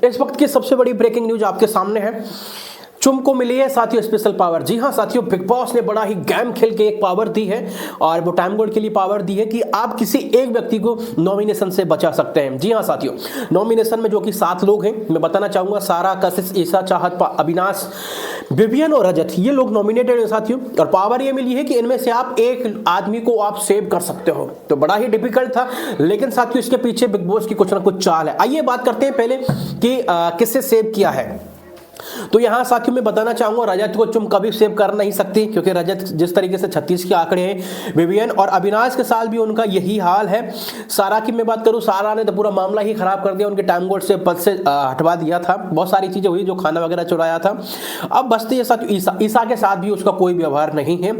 इस वक्त की सबसे बड़ी ब्रेकिंग न्यूज आपके सामने है। चुम को मिली है साथियों स्पेशल पावर। जी हां साथियों, बिग बॉस ने बड़ा ही गेम खेल के एक पावर दी है और वो टाइम गोल्ड के लिए पावर दी है कि आप किसी एक व्यक्ति को नॉमिनेशन से बचा सकते हैं। जी हां साथियों, नॉमिनेशन में जो कि 7 लोग हैं, मैं बताना चाहूंगा सारा, कशिश, ईशा, चाहत, अविनाश, विवियन और रजत, ये लोग नॉमिनेटेड हैं साथियों। और पावर ये मिली है कि इनमें से आप एक आदमी को आप सेव कर सकते हो। तो बड़ा ही डिफिकल्ट था, लेकिन साथियों इसके पीछे बिग बॉस की कुछ ना कुछ चाल है। आइए बात करते हैं पहले कि किससे सेव किया है। तो यहां साथियों मैं बताना चाहूंगा, रजत को चुम कभी सेव कर नहीं सकती, क्योंकि रजत जिस तरीके से 36 के आंकड़े हैं, विवियन और अविनाश के साथ भी उनका यही हाल है। सारा की मैं बात करूं, सारा ने तो पूरा मामला ही खराब कर दिया, उनके टाइम गोल्ड से पद से हटवा दिया था। बहुत सारी चीजें हुई, जो खाना वगैरह चुराया था। अब बचती है साथियों ईशा के साथ भी उसका कोई व्यवहार नहीं है।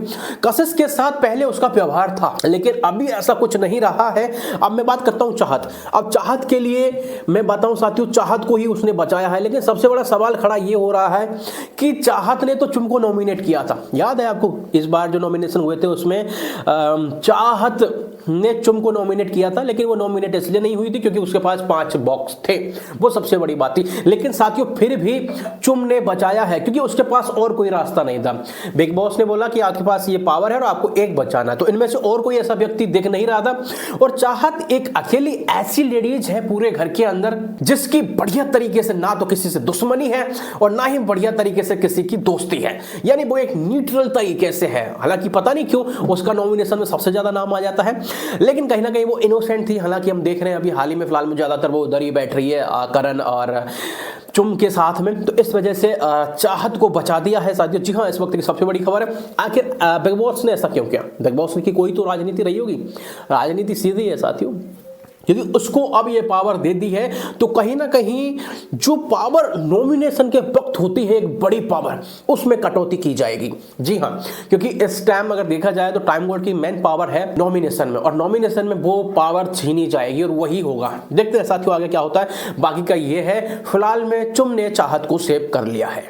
कशिश के साथ पहले उसका व्यवहार था, लेकिन अभी ऐसा कुछ नहीं रहा है। अब मैं बात करता हूं चाहत। अब चाहत के लिए मैं बताऊं साथियों, चाहत को ही उसने बचाया है, लेकिन सबसे बड़ा सवाल खड़ा ये हो रहा है कि चाहत ने तो चुम को नॉमिनेट किया था। याद है आपको, इस बार जो नॉमिनेशन हुए थे उसमें चाहत ने चुम को नॉमिनेट किया था, लेकिन वो नॉमिनेट इसलिए नहीं हुई थी क्योंकि उसके पास 5 बॉक्स थे। वो सबसे बड़ी बात थी। लेकिन साथियों फिर भी चुम ने बचाया है, क्योंकि उसके पास और कोई रास्ता नहीं था। बिग बॉस ने बोला कि आपके पास ये पावर है और आपको एक बचाना है, तो इनमें से और कोई ऐसा व्यक्ति दिख नहीं रहा था। और चाहत एक अकेली ऐसी लेडीज है पूरे घर के अंदर जिसकी बढ़िया तरीके से ना तो किसी से दुश्मनी है और ना ही बढ़िया तरीके से किसी की दोस्ती है, यानी वो एक न्यूट्रल तरीके से है। हालांकि पता नहीं क्यों उसका नॉमिनेशन में सबसे ज्यादा नाम आ जाता है, लेकिन कहीं ना कहीं वो इनोसेंट थी। हालांकि हम देख रहे हैं अभी हाल ही में फिलहाल में ज्यादातर वो उधर ही बैठ रही है करण और चुम के साथ में, तो इस वजह से चाहत को बचा दिया है साथियों। जी हाँ, इस वक्त की सबसे बड़ी खबर है। आखिर बिग बॉस ने ऐसा क्यों किया? बिग बॉस की कोई तो राजनीति रही होगी। राजनीति सीधी है साथियों, यदि उसको अब ये पावर दे दी है तो कहीं ना कहीं जो पावर नॉमिनेशन के वक्त होती है, एक बड़ी पावर, उसमें कटौती की जाएगी। जी हाँ, क्योंकि इस टाइम अगर देखा जाए तो टाइम गोल्ड की मेन पावर है नॉमिनेशन में, और नॉमिनेशन में वो पावर छीनी जाएगी और वही होगा। देखते हैं साथियों आगे क्या होता है। बाकी का ये है, फिलहाल में चुम ने चाहत को सेव कर लिया है।